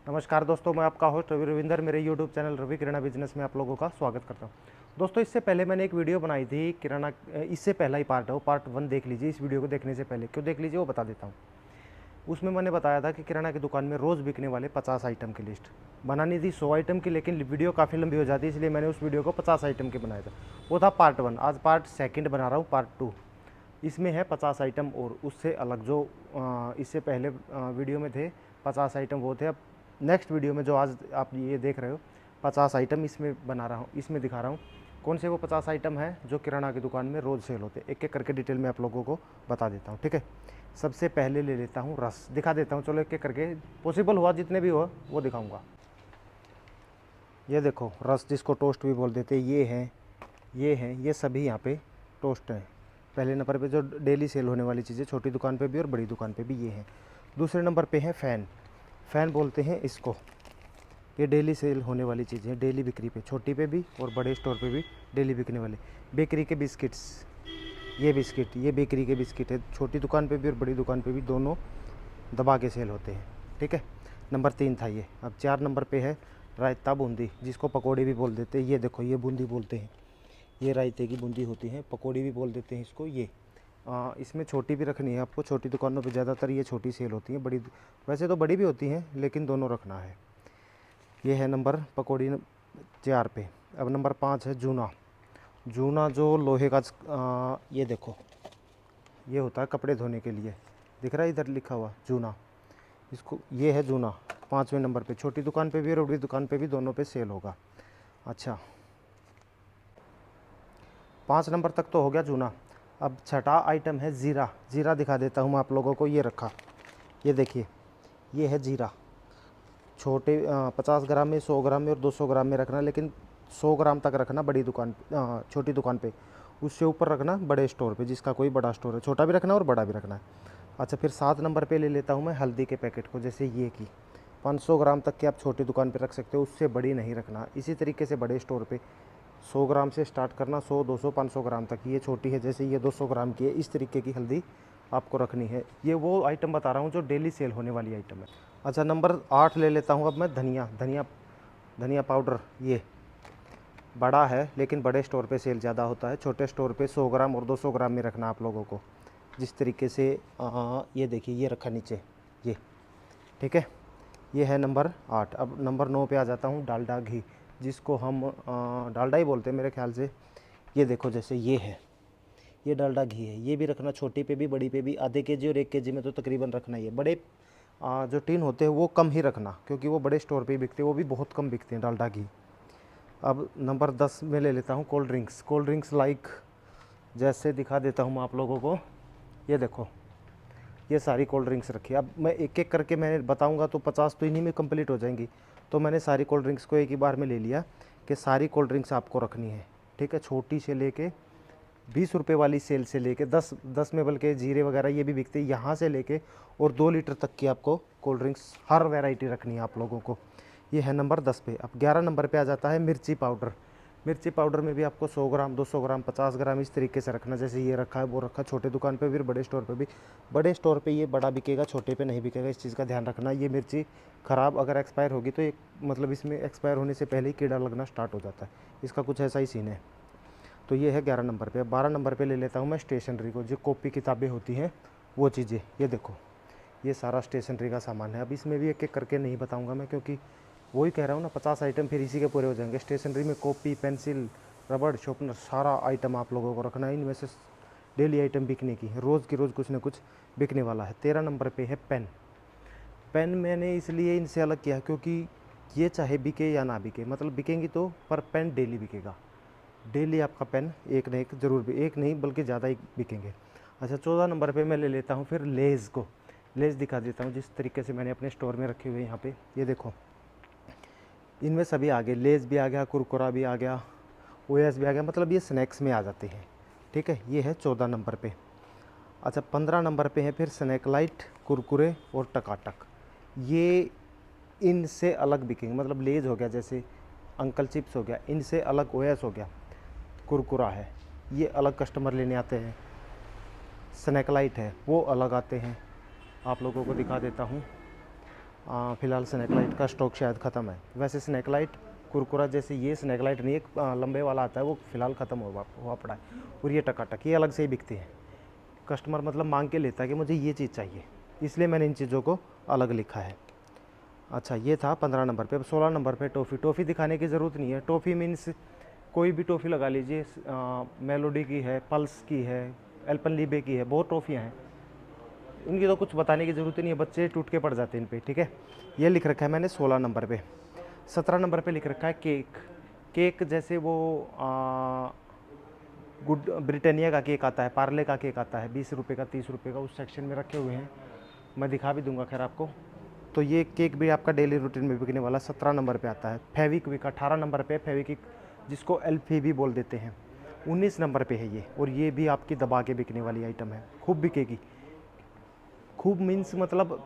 नमस्कार दोस्तों, मैं आपका होस्ट रवि रविंदर मेरे यूट्यूब चैनल रवि किराना बिजनेस में आप लोगों का स्वागत करता हूं। दोस्तों, इससे पहले मैंने एक वीडियो बनाई थी किराना, इससे पहला ही पार्ट है वो, पार्ट 1 देख लीजिए। इस वीडियो को देखने से पहले क्यों देख लीजिए वो बता देता हूँ। उसमें मैंने बताया था कि किराना की दुकान में रोज़ बिकने वाले 50 आइटम की लिस्ट बनानी थी, 100 आइटम की, लेकिन वीडियो काफ़ी लंबी हो जाती है, इसलिए मैंने उस वीडियो को 50 आइटम के बनाया था। वो था पार्ट 1। आज पार्ट 2 बना रहा हूँ, पार्ट 2। इसमें है 50 आइटम और उससे अलग जो इससे पहले वीडियो में थे 50 आइटम वो थे। अब नेक्स्ट वीडियो में जो आज आप ये देख रहे हो 50 आइटम इसमें बना रहा हूँ, इसमें दिखा रहा हूँ कौन से वो 50 आइटम है जो किराना की दुकान में रोज़ सेल होते हैं। एक एक करके डिटेल में आप लोगों को बता देता हूँ, ठीक है। सबसे पहले ले लेता हूँ रस, दिखा देता हूँ। चलो एक एक करके, पॉसिबल हुआ जितने भी हो वो दिखाऊँगा। ये देखो रस, जिसको टोस्ट भी बोल देते हैं, ये हैं, ये सभी यहाँ पे टोस्ट हैं। पहले नंबर पे जो डेली सेल होने वाली चीज़ें, छोटी दुकान पे भी और बड़ी दुकान पे भी ये हैं। दूसरे नंबर पे है फ़ैन, फ़ैन बोलते हैं इसको। ये डेली सेल होने वाली चीज़ें हैं, डेली बिक्री पे, छोटी पे भी और बड़े स्टोर पे भी डेली बिकने वाले। बेकरी के बिस्किट्स, ये बिस्किट, ये बेकरी के बिस्किट है, छोटी दुकान पे भी और बड़ी दुकान पे भी दोनों दबा के सेल होते हैं, ठीक है। नंबर 3 था ये। अब 4 नंबर पे है रायता बूंदी, जिसको पकौड़ी भी बोल देते हैं। ये देखो, ये बूंदी बोलते हैं, ये रायते की बूंदी होती है, पकौड़ी भी बोल देते हैं इसको। ये इसमें छोटी भी रखनी है आपको, छोटी दुकानों पे ज़्यादातर ये छोटी सेल होती है, बड़ी वैसे तो बड़ी भी होती हैं, लेकिन दोनों रखना है। ये है नंबर पकौड़ी 4 पे। अब नंबर 5 है जूना। जूना जो लोहे का ये देखो, ये होता है कपड़े धोने के लिए, दिख रहा है इधर लिखा हुआ जूना, इसको, ये है जूना। 5वें नंबर पे, छोटी दुकान पे भी और बड़ी दुकान पे भी, दोनों पे सेल होगा। अच्छा, 5 नंबर तक तो हो गया जूना। अब छठा आइटम है ज़ीरा। ज़ीरा दिखा देता हूँ मैं आप लोगों को। ये रखा, ये देखिए, ये है ज़ीरा। छोटे 50 ग्राम में, 100 ग्राम में और 200 ग्राम में रखना, लेकिन 100 ग्राम तक रखना बड़ी दुकान, छोटी दुकान पे। उससे ऊपर रखना बड़े स्टोर पे, जिसका कोई बड़ा स्टोर है। छोटा भी रखना और बड़ा भी रखना है। अच्छा, फिर 7 नंबर पे ले लेता हूँ मैं हल्दी के पैकेट को, जैसे ये की 500 ग्राम तक की आप छोटी दुकान पे रख सकते हो, उससे बड़ी नहीं रखना। इसी तरीके से बड़े स्टोर पे 100 ग्राम से स्टार्ट करना, 100, 200, 500 ग्राम तक। ये छोटी है, जैसे ये 200 ग्राम की है, इस तरीके की हल्दी आपको रखनी है। ये वो आइटम बता रहा हूँ जो डेली सेल होने वाली आइटम है। अच्छा, नंबर 8 ले लेता हूँ अब मैं धनिया। धनिया पाउडर, ये बड़ा है, लेकिन बड़े स्टोर पे सेल ज़्यादा होता है। छोटे स्टोर पे 100 ग्राम और 200 ग्राम में रखना आप लोगों को, जिस तरीके से ये देखिए, ये रखा नीचे, ये, ठीक है। ये है नंबर 8। अब नंबर 9 पे आ जाता हूँ, डालडा घी, जिसको हम डालडा ही बोलते हैं मेरे ख्याल से। ये देखो, जैसे ये है, ये डालडा घी है, ये भी रखना, छोटी पे भी बड़ी पे भी। आधे केजी और 1 केजी में तो तकरीबन रखना ही है। बड़े जो टीन होते हैं वो कम ही रखना, क्योंकि वो बड़े स्टोर पे ही बिकते हैं, वो भी बहुत कम बिकते हैं डालडा घी। अब नंबर 10 में ले लेता हूँ cold drinks. Cold drinks like, जैसे दिखा देता हूँ मैं आप लोगों को। ये देखो, ये सारी कोल्ड ड्रिंक्स रखी है। अब मैं एक एक करके मैं बताऊंगा तो 50 तो इन्हीं में कंप्लीट हो जाएंगी। तो मैंने सारी कोल्ड ड्रिंक्स को एक ही बार में ले लिया कि सारी कोल्ड ड्रिंक्स आपको रखनी है, ठीक है। छोटी से लेके 20 रुपये वाली सेल से लेके 10 में, बल्कि जीरे वगैरह ये भी बिकते हैं, यहाँ से लेके और 2 लीटर तक की आपको कोल्ड ड्रिंक्स हर वैरायटी रखनी है आप लोगों को। ये है नंबर 10 पे। अब 11 नंबर पे आ जाता है मिर्ची पाउडर। मिर्ची पाउडर में भी आपको 100 ग्राम, 200 ग्राम, 50 ग्राम इस तरीके से रखना, जैसे ये रखा है वो रखा। छोटे दुकान पे भी और बड़े स्टोर पे भी। बड़े स्टोर पे ये बड़ा बिकेगा, छोटे पे नहीं बिकेगा, इस चीज़ का ध्यान रखना। ये मिर्ची ख़राब अगर एक्सपायर होगी तो एक, मतलब इसमें एक्सपायर होने से पहले ही कीड़ा लगना स्टार्ट हो जाता है, इसका कुछ ऐसा ही सीन है। तो ये है 11 नंबर पे। 12 नंबर पे ले लेता हूँ मैं स्टेशनरी को, जो कॉपी किताबें होती हैं वो चीज़ें। ये देखो, ये सारा स्टेशनरी का सामान है। अब इसमें भी एक एक करके नहीं बताऊँगा मैं, क्योंकि वही कह रहा हूँ ना, 50 आइटम फिर इसी के पूरे हो जाएंगे। स्टेशनरी में कॉपी, पेंसिल, रबड़, शॉर्पनर, सारा आइटम आप लोगों को रखना है। इनमें से डेली आइटम बिकने की है, रोज़ की रोज़ कुछ ना कुछ बिकने वाला है। 13 नंबर पे है पेन। पेन मैंने इसलिए इनसे अलग किया क्योंकि ये चाहे बिके या ना बिके, मतलब बिकेंगी तो, पर पेन डेली बिकेगा। डेली आपका पेन एक ना एक ज़रूर भी, एक नहीं बल्कि ज़्यादा ही बिकेंगे। अच्छा, 14 नंबर पे मैं ले लेता हूँ फिर लेज़ को। लेज़ दिखा देता हूँ जिस तरीके से मैंने अपने स्टोर में रखे हुए यहाँ पे। ये देखो, इनमें सभी आ गए, लेज़ भी आ गया, कुरकुरा भी आ गया, ओएस भी आ गया, मतलब ये स्नैक्स में आ जाते हैं, ठीक है। ये है 14 नंबर पे। अच्छा, 15 नंबर पे है फिर स्नैक लाइट, कुरकुरे और टकाटक। ये इनसे अलग बिकेंगे, मतलब लेज़ हो गया, जैसे अंकल चिप्स हो गया, इनसे अलग ओएस हो गया, कुरकुरा है, ये अलग कस्टमर लेने आते हैं। स्नैक लाइट है वो अलग आते हैं, आप लोगों को दिखा देता हूँ। फ़िलहाल स्नैक लाइट का स्टॉक शायद ख़त्म है। वैसे स्नैक लाइट कुरकुरा जैसे ये स्नैक लाइट नहीं, एक लंबे वाला आता है, वो फ़िलहाल ख़त्म हुआ पड़ा है। और ये टकाटक ये अलग से ही बिकती है। कस्टमर मतलब मांग के लेता है कि मुझे ये चीज़ चाहिए, इसलिए मैंने इन चीज़ों को अलग लिखा है। अच्छा, ये था 15 नंबर पे। अब 16 नंबर पे टॉफ़ी। टॉफ़ी दिखाने की ज़रूरत नहीं है। टॉफ़ी मीन्स कोई भी टॉफ़ी लगा लीजिए, मेलोडी की है, पल्स की है, एल्पेनलीबे की है, बहुत टॉफ़ियाँ हैं। इनकी तो कुछ बताने की ज़रूरत ही नहीं है, बच्चे टूट के पड़ जाते हैं इन पे, ठीक है। ये लिख रखा है मैंने 16 नंबर पे। 17 नंबर पे लिख रखा है केक। केक जैसे वो गुड ब्रिटानिया का केक आता है, पार्ले का केक आता है, 20 रुपये का, 30 रुपये का, उस सेक्शन में रखे हुए हैं। मैं दिखा भी दूंगा खैर आपको। तो ये केक भी आपका डेली रूटीन में बिकने वाला 17 नंबर पे आता है। फेविक्विक 18 नंबर पे, फेविक्विक जिसको एल्फी भी बोल देते हैं, 19 नंबर पे है ये। और ये भी आपकी दबा के बिकने वाली आइटम है, खूब बिकेगी। खूब मीन्स मतलब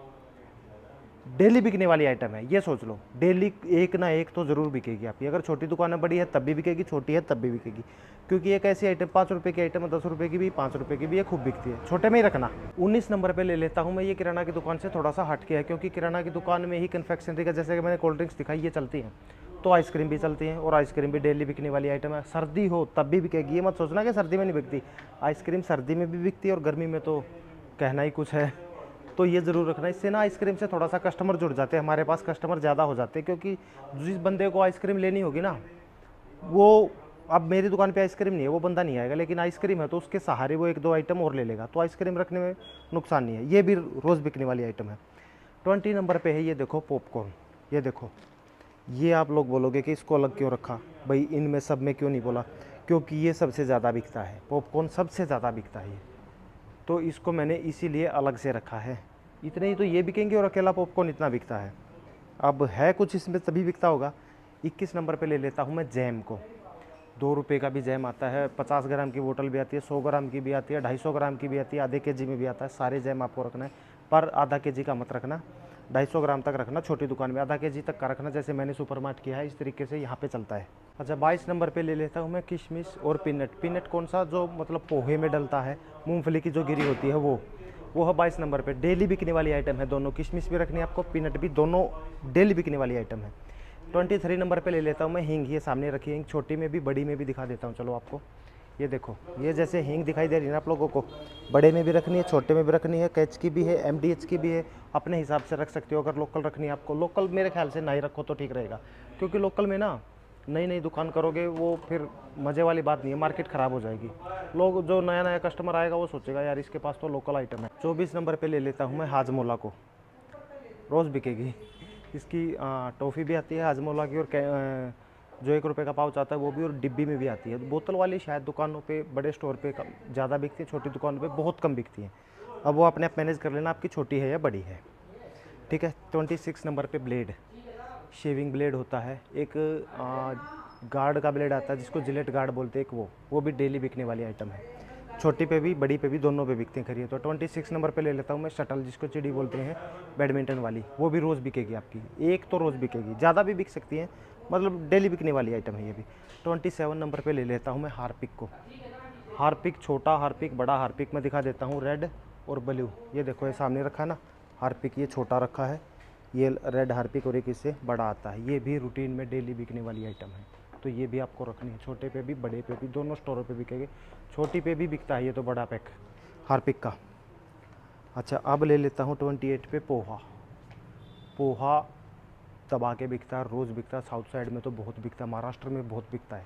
डेली बिकने वाली आइटम है, ये सोच लो। डेली एक ना एक तो ज़रूर बिकेगी आपकी। अगर छोटी दुकान है, बड़ी है तब भी बिकेगी, छोटी है तब भी बिकेगी। क्योंकि एक ऐसी आइटम 5 रुपये की आइटम है, 10 रुपये की भी, 5 रुपये की भी, ये खूब बिकती है। छोटे में ही रखना। 19 नंबर पे ले लेता हूँ मैं। ये किराना की दुकान से थोड़ा सा हट के है, क्योंकि किराना की दुकान में ही कन्फेक्शनरी का, जैसे कि मैंने कोल्ड ड्रिंक्स दिखाई, ये चलती हैं। तो आइसक्रीम भी चलती हैं, और आइसक्रीम भी डेली बिकने वाली आइटम है। सर्दी हो तब भी बिकेगी, ये मत सोचना कि सर्दी में नहीं बिकती। आइसक्रीम सर्दी में भी बिकती है, और गर्मी में तो कहना ही कुछ है। तो ये ज़रूर रखना। इससे ना आइसक्रीम से थोड़ा सा कस्टमर जुड़ जाते हैं, हमारे पास कस्टमर ज़्यादा हो जाते हैं। क्योंकि जिस बंदे को आइसक्रीम लेनी होगी ना, वो अब मेरी दुकान पे आइसक्रीम नहीं है, वो बंदा नहीं आएगा, लेकिन आइसक्रीम है तो उसके सहारे वो 1-2 आइटम और ले लेगा। तो आइसक्रीम रखने में नुकसान नहीं है, ये भी रोज़ बिकने वाली आइटम है। 20 नंबर पे है, ये देखो पॉपकॉर्न। ये देखो, ये आप लोग बोलोगे कि इसको अलग क्यों रखा भाई, इनमें सब में क्यों नहीं बोला? क्योंकि ये सबसे ज़्यादा बिकता है, पॉपकॉर्न सबसे ज़्यादा बिकता है ये, तो इसको मैंने इसीलिए अलग से रखा है। इतने ही तो ये बिकेंगे, और अकेला पॉपकॉर्न इतना बिकता है। अब है कुछ इसमें तभी बिकता होगा। 21 नंबर पे ले लेता हूँ मैं जैम को। 2 रुपये का भी जैम आता है, 50 ग्राम की बोतल भी आती है, 100 ग्राम की भी आती है, 250 ग्राम की भी आती है, आधे केजी में भी आता है। सारे जैम आपको रखना है, पर आधा केजी का मत रखना, 250 ग्राम तक रखना। छोटी दुकान में आधा केजी तक का रखना, जैसे मैंने सुपरमार्ट किया है, इस तरीके से यहाँ पे चलता है। अच्छा, 22 नंबर पे ले लेता हूँ मैं किशमिश और पीनट। पीनट कौन सा, जो मतलब पोहे में डलता है, मूंगफली की जो गिरी होती है वो है 22 नंबर पे। डेली बिकने वाली आइटम है दोनों, किशमिश भी रखनी है आपको, पीनट भी, दोनों डेली बिकने वाली आइटम है। 23 नंबर पे ले लेता हूँ मैं हींग। ये सामने रखी है हींग, छोटी में भी बड़ी में भी दिखा देता हूँ चलो आपको। ये देखो, ये जैसे हींग दिखाई दे रही है ना आप लोगों को, बड़े में भी रखनी है, छोटे में भी रखनी है, कैच की भी है, MDH की भी है। अपने हिसाब से रख सकते हो। अगर लोकल रखनी है आपको, लोकल मेरे ख्याल से ना ही रखो तो ठीक रहेगा। क्योंकि लोकल में ना नई नई दुकान करोगे, वो फिर मज़े वाली बात नहीं है, मार्केट ख़राब हो जाएगी। लोग, जो नया नया कस्टमर आएगा वो सोचेगा यार इसके पास तो लोकल आइटम है। 24 नंबर पे ले लेता हूँ मैं हाजमोला को, रोज़ बिकेगी। इसकी टॉफ़ी भी आती है हाजमोला की, और जो 1 रुपये का पाउच आता है वो भी, और डिब्बी में भी आती है। बोतल वाली शायद दुकानों पे, बड़े स्टोर पे ज़्यादा बिकती है, छोटी दुकानों पे बहुत कम बिकती है। अब वो अपने आप मैनेज कर लेना, आपकी छोटी है या बड़ी है, ठीक है। 26 नंबर पे ब्लेड, शेविंग ब्लेड होता है एक, गार्ड का ब्लेड आता है जिसको जिलेट गार्ड बोलते हैं एक, वो भी डेली बिकने वाली आइटम है। छोटी पे भी बड़ी पे भी, दोनों पे बिकते हैं खरीद। तो 26 नंबर पे ले लेता हूँ मैं शटल, जिसको चिड़ी बोलते हैं, बैडमिंटन वाली। वो भी रोज़ बिकेगी आपकी, एक तो रोज़ बिकेगी, ज़्यादा भी बिक सकती है, मतलब डेली बिकने वाली आइटम है ये भी। 27 नंबर पे ले लेता हूँ मैं हार्पिक को। हार्पिक, छोटा हार्पिक, बड़ा हार्पिक मैं दिखा देता हूँ, रेड और ब्लू। ये देखो, ये सामने रखा है ना हार्पिक, ये छोटा रखा है, ये रेड हार्पिक, और एक इससे बड़ा आता है। ये भी रूटीन में डेली बिकने वाली आइटम है, तो ये भी आपको रखनी है। छोटे पे भी बड़े पे भी, दोनों स्टोरों पे बिकेगी। छोटी पे भी बिकता है ये तो, बड़ा पैक हार्पिक का। अच्छा, अब ले लेता हूँ 28 पे पोहा। पोहा दबा के बिकता है, रोज़ बिकता है। साउथ साइड में तो बहुत बिकता है, महाराष्ट्र में बहुत बिकता है,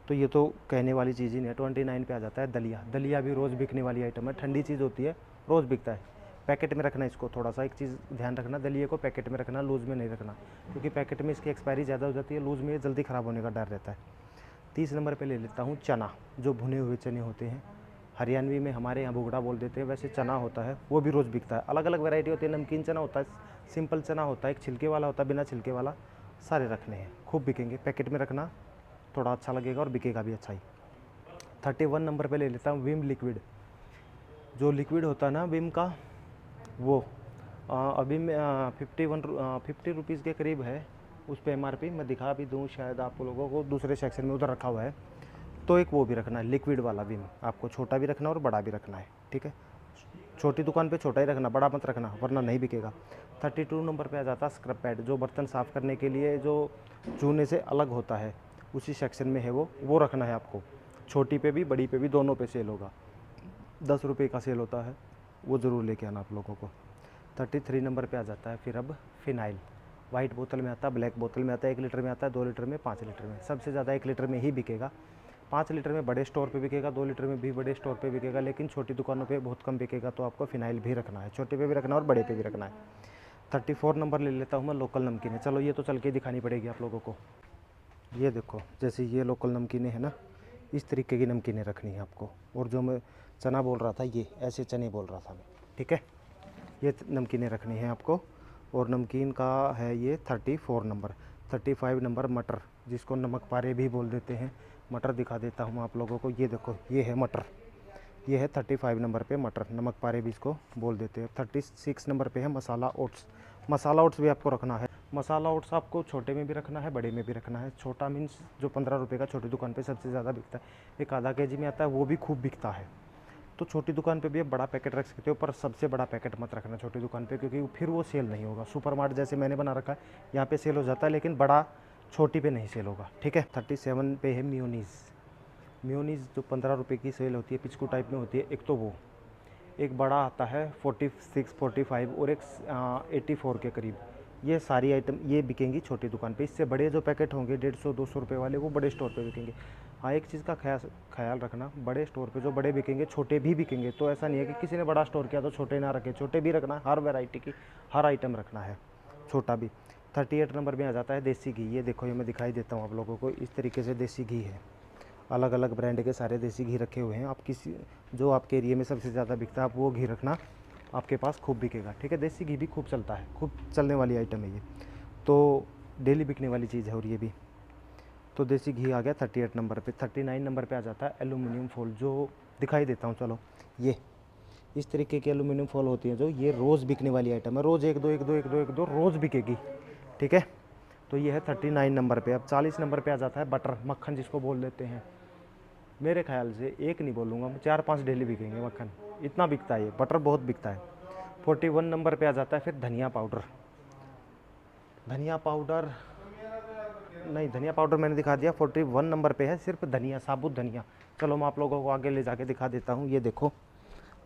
तो ये तो कहने वाली चीज़ ही नहीं है। 29 पे आ जाता है दलिया। दलिया भी रोज़ बिकने वाली आइटम है, ठंडी चीज़ होती है, रोज़ बिकता है। पैकेट में रखना इसको, थोड़ा सा एक चीज़ ध्यान रखना, दलिया को पैकेट में रखना, लूज़ में नहीं रखना, क्योंकि पैकेट में इसकी एक्सपायरी ज़्यादा हो जाती है, लूज़ में जल्दी ख़राब होने का डर रहता है। 30 नंबर पे ले लेता हूँ चना, जो भुने हुए चने होते हैं, हरियाणवी में हमारे यहाँ भुगड़ा बोल देते हैं, वैसे चना होता है, वो भी रोज़ बिकता है। अलग अलग वैरायटी होती है, नमकीन चना होता है, सिंपल चना होता है, एक छिलके वाला होता है, बिना छिलके वाला, सारे रखने हैं, खूब बिकेंगे। पैकेट में रखना, थोड़ा अच्छा लगेगा और बिकेगा भी अच्छा ही। 31 नंबर पे ले लेता हूँ विम लिक्विड। जो लिक्विड होता है ना विम का, वो अभी में 50 रुपीज़ के करीब है उस पर MRP। मैं दिखा भी दूँ शायद आप लोगों को, दूसरे सेक्शन में उधर रखा हुआ है, तो एक वो भी रखना है लिक्विड वाला विम, आपको छोटा भी रखना है और बड़ा भी रखना है, ठीक है। छोटी दुकान पे छोटा ही रखना, बड़ा मत रखना वरना नहीं बिकेगा। 32 नंबर पे आ जाता है स्क्रब पैड, जो बर्तन साफ़ करने के लिए जो चूने से अलग होता है, उसी सेक्शन में है वो रखना है आपको। छोटी पे भी बड़ी पे भी दोनों पे सेल होगा, 10 रुपये का सेल होता है, वो ज़रूर लेके आना आप लोगों को। 33 नंबर पे आ जाता है फिर अब फिनाइल। वाइट बोतल में आता है, ब्लैक बोतल में आता है, 1 लीटर में आता है, 2 लीटर में, 5 लीटर में। सबसे ज़्यादा 1 लीटर में ही बिकेगा। 5 लीटर में बड़े स्टोर पे बिकेगा, 2 लीटर में भी बड़े स्टोर पे बिकेगा, लेकिन छोटी दुकानों पे बहुत कम बिकेगा। तो आपको फिनाइल भी रखना है, छोटे पे भी रखना है और बड़े पे भी रखना है। 34 नंबर ले लेता हूँ मैं, लोकल नमकीन है। चलो ये तो चल के दिखानी पड़ेगी आप लोगों को। ये देखो, जैसे ये लोकल नमकीनें है ना, इस तरीके की नमकीनें रखनी है आपको। और जो मैं चना बोल रहा था, ये ऐसे चने बोल रहा था मैं, ठीक है। ये नमकीनें रखनी है आपको। और नमकीन का है ये 34 नंबर। 35 नंबर मटर, जिसको नमक पारे भी बोल देते हैं। मटर दिखा देता हूँ आप लोगों को, ये देखो ये है मटर, ये है 35 नंबर पे मटर, नमक पारे भी इसको बोल देते हैं। 36 नंबर पे है मसाला ओट्स। मसाला ओट्स भी आपको रखना है। मसाला ओट्स आपको छोटे में भी रखना है, बड़े में भी रखना है। छोटा मीन्स जो 15 रुपये का छोटी दुकान पे सबसे ज़्यादा बिकता है, एक आधा केजी में आता है, वो भी खूब बिकता है। तो छोटी दुकान पे भी आप बड़ा पैकेट रख सकते हो, पर सबसे बड़ा पैकेट मत रखना छोटी दुकान पे, क्योंकि फिर वो सेल नहीं होगा। सुपर मार्ट जैसे मैंने बना रखा है, यहाँ पे सेल हो जाता है, लेकिन बड़ा छोटी पे नहीं सेल होगा, ठीक है। 37 पे है मियोनीज़। मियोनीज़ जो 15 रुपये की सेल होती है, पिचकू टाइप में होती है, एक तो वो, एक बड़ा आता है 46, 45 और एक 84 के करीब। ये सारी आइटम ये बिकेंगी छोटी दुकान पे। इससे बड़े जो पैकेट होंगे 150-200 रुपये वाले, वो बड़े स्टोर पे बिकेंगे। हाँ, एक चीज़ का ख्याल रखना, बड़े स्टोर पे जो बड़े बिकेंगे छोटे भी बिकेंगे। तो ऐसा नहीं है कि किसी ने बड़ा स्टोर किया तो छोटे ना रखे, छोटे भी रखना, हर वैरायटी की हर आइटम रखना है, छोटा भी। 38 नंबर में आ जाता है देसी घी। ये देखो, ये मैं दिखाई देता हूँ आप लोगों को, इस तरीके से देसी घी है। अलग अलग ब्रांड के सारे देसी घी रखे हुए हैं। आप किसी जो आपके एरिया में सबसे ज़्यादा बिकता है, आप वो घी रखना, आपके पास खूब बिकेगा, ठीक है। देसी घी भी खूब चलता है, खूब चलने वाली आइटम है ये, तो डेली बिकने वाली चीज़ है। और ये भी तो देसी घी आ गया 38 नंबर पे। 39 नंबर पे आ जाता है एल्यूमिनियम फॉल, जो दिखाई देता हूँ। चलो, ये इस तरीके की एल्यूमिनियम फॉल होती है, जो ये रोज़ बिकने वाली आइटम है। रोज़ एक दो रोज़ बिकेगी, ठीक है। तो ये है 39 नंबर पे। अब 40 नंबर पे आ जाता है बटर, मक्खन जिसको बोल देते हैं। मेरे ख्याल से एक नहीं बोलूँगा, 4-5 डेली बिकेंगे मक्खन, इतना बिकता है ये, बटर बहुत बिकता है। 41 नंबर पे आ जाता है फिर धनिया पाउडर। धनिया पाउडर नहीं, धनिया पाउडर मैंने दिखा दिया। 41 नंबर पे है सिर्फ धनिया, साबुत धनिया। चलो मैं आप लोगों को आगे ले जाके दिखा देता हूँ। ये देखो,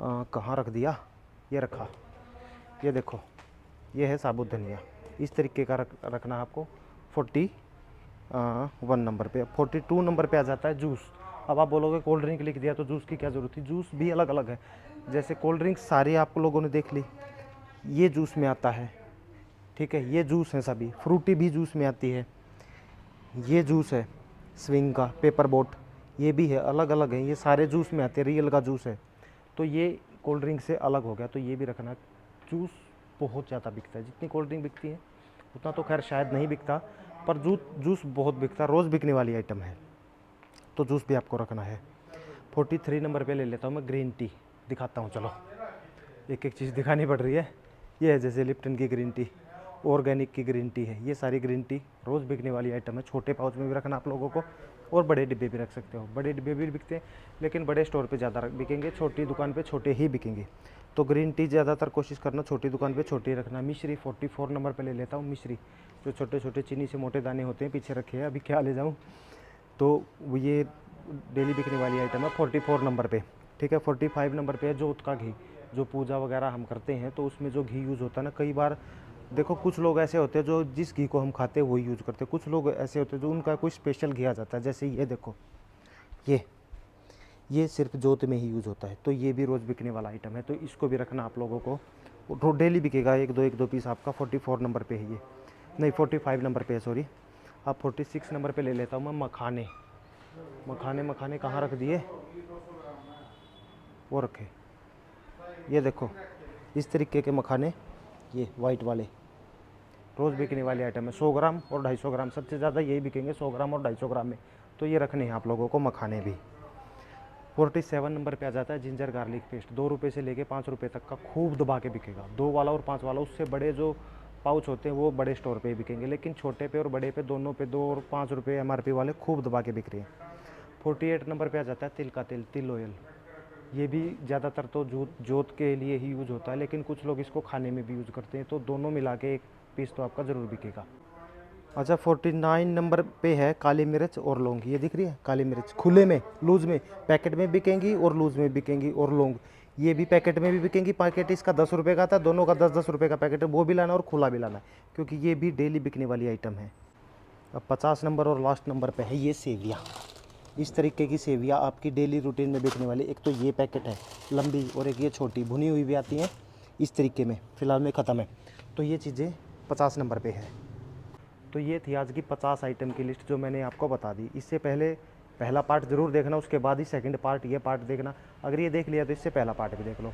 कहाँ रख दिया, ये रखा, ये देखो, ये है साबुत धनिया। इस तरीके का रखना है आपको 41 नंबर पे। 42 नंबर पे आ जाता है जूस। अब आप बोलोगे कोल्ड ड्रिंक लिख दिया तो जूस की क्या ज़रूरत थी। जूस भी अलग अलग है, जैसे कोल्ड ड्रिंक सारे आप लोगों ने देख ली, ये जूस में आता है, ठीक है। ये जूस है सभी, फ्रूटी भी जूस में आती है। ये जूस है स्विंग का, पेपर बोट, ये भी है, अलग अलग है, ये सारे जूस में आते हैं। रियल का जूस है, तो ये कोल्ड ड्रिंक से अलग हो गया, तो ये भी रखना। जूस बहुत ज़्यादा बिकता है, जितनी कोल्ड ड्रिंक बिकती है उतना तो खैर शायद नहीं बिकता, पर जूस बहुत बिकता, रोज़ बिकने वाली आइटम है, तो जूस भी आपको रखना है। 43 नंबर पे ले लेता हूँ मैं ग्रीन टी, दिखाता हूँ। चलो, एक एक चीज़ दिखानी पड़ रही है। ये है जैसे लिप्टन की ग्रीन टी, ऑर्गेनिक की ग्रीन टी है। ये सारी ग्रीन टी रोज़ बिकने वाली आइटम है। छोटे पाउच में भी रखना आप लोगों को, और बड़े डिब्बे भी रख सकते हो। बड़े डिब्बे भी बिकते हैं, लेकिन बड़े स्टोर पे ज़्यादा बिकेंगे, छोटी दुकान पे छोटे ही बिकेंगे। तो ग्रीन टी ज़्यादातर कोशिश करना छोटी दुकान पे छोटी रखना। मिश्री 44 नंबर पे ले लेता हूँ। मिश्री जो छोटे छोटे चीनी से मोटे दाने होते हैं, पीछे रखे हैं, अभी क्या ले जाऊँ, तो ये डेली बिकने वाली आइटम है 44 नंबर पे, ठीक है। 45 नंबर पे है जोत का घी। जो पूजा वगैरह हम करते हैं तो उसमें जो घी यूज़ होता है ना, कई बार देखो कुछ लोग ऐसे होते हैं जो जिस घी को हम खाते हैं वही यूज़ करते हैं। कुछ लोग ऐसे होते हैं जो उनका कोई स्पेशल घी आ जाता है, जैसे ये देखो, ये सिर्फ जोत में ही यूज़ होता है, तो ये भी रोज़ बिकने वाला आइटम है, तो इसको भी रखना आप लोगों को। डेली बिकेगा, एक दो पीस आपका। 44 नंबर पे है ये, नहीं 45 नंबर पे है, सॉरी। अब 46 नंबर पे ले लेता हूँ मैं मखाने। मखाने कहाँ रख दिए, वो रखे, ये देखो, इस तरीके के मखाने, ये वाइट वाले रोज़ बिकने वाले आइटम है। 100 ग्राम और 250 ग्राम, सबसे ज़्यादा यही बिकेंगे 100 ग्राम और 250 ग्राम में, तो ये रखने हैं आप लोगों को मखाने भी। 47 नंबर पे आ जाता है जिंजर गार्लिक पेस्ट। 2 रुपये से लेके 5 रुपये तक का खूब दबा के बिकेगा, 2 वाला और 5 वाला। उससे बड़े जो पाउच होते हैं वो बड़े स्टोर पे ही बिकेंगे, लेकिन छोटे पे और बड़े पे दोनों पे 2 और 5 रुपये MRP वाले खूब दबा के बिक रहे हैं। 48 नंबर पे आ जाता है तिल का तेल, तिल ऑयल। ये भी ज़्यादातर तो जोत के लिए ही यूज़ होता है, लेकिन कुछ लोग इसको खाने में भी यूज़ करते हैं, तो दोनों मिला के एक पीस तो आपका ज़रूर बिकेगा। अच्छा 49 नंबर पे है काली मिर्च और लौंग, ये दिख रही है काली मिर्च, खुले में लूज़ में पैकेट में बिकेंगी और लूज़ में बिकेंगी, और लौंग ये भी पैकेट में भी बिकेंगी। पैकेट इसका 10 रुपये का था, दोनों का 10-10 रुपये का पैकेट है, वो भी लाना और खुला भी लाना, क्योंकि ये भी डेली बिकने वाली आइटम है। अब 50 नंबर और लास्ट नंबर पे है ये सेवियाँ। इस तरीके की सेवियाँ आपकी डेली रूटीन में बिकने वाली, एक तो ये पैकेट है लंबी और एक ये छोटी भुनी हुई भी आती हैं इस तरीके में, फ़िलहाल में ख़त्म है। तो ये चीज़ें 50 नंबर पे है। तो ये थी आज की 50 आइटम की लिस्ट जो मैंने आपको बता दी। इससे पहले पहला पार्ट ज़रूर देखना, उसके बाद ही सेकंड पार्ट ये पार्ट देखना। अगर ये देख लिया तो इससे पहला पार्ट भी देख लो,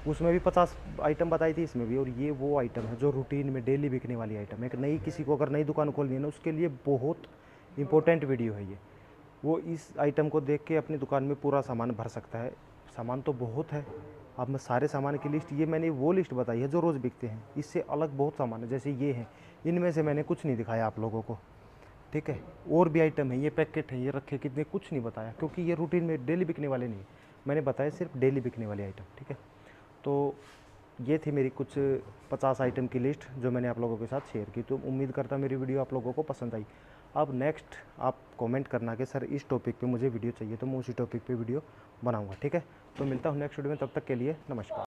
उसमें भी 50 आइटम बताई थी, इसमें भी। और ये वो आइटम है जो रूटीन में डेली बिकने वाली आइटम है। एक नई किसी को अगर नई दुकान खोलनी है ना, उसके लिए बहुत इंपॉर्टेंट वीडियो है ये। वो इस आइटम को देख के अपनी दुकान में पूरा सामान भर सकता है। सामान तो बहुत है, अब मैं सारे सामान की लिस्ट, ये मैंने वो लिस्ट बताई है जो रोज़ बिकते हैं, इससे अलग बहुत सामान है जैसे ये है, इनमें से मैंने कुछ नहीं दिखाया आप लोगों को, ठीक है। और भी आइटम है, ये पैकेट है, ये रखे कितने, कुछ नहीं बताया, क्योंकि ये रूटीन में डेली बिकने वाले नहीं है, मैंने बताया सिर्फ डेली बिकने वाली आइटम, ठीक है। तो ये थी मेरी कुछ 50 आइटम की लिस्ट जो मैंने आप लोगों के साथ शेयर की। तो उम्मीद करता मेरी वीडियो आप लोगों को पसंद आई। अब नेक्स्ट आप कमेंट करना कि सर इस टॉपिक पे मुझे वीडियो चाहिए, तो मैं उसी टॉपिक पे वीडियो बनाऊंगा, ठीक है। तो मिलता हूँ नेक्स्ट वीडियो में, तब तक के लिए नमस्कार।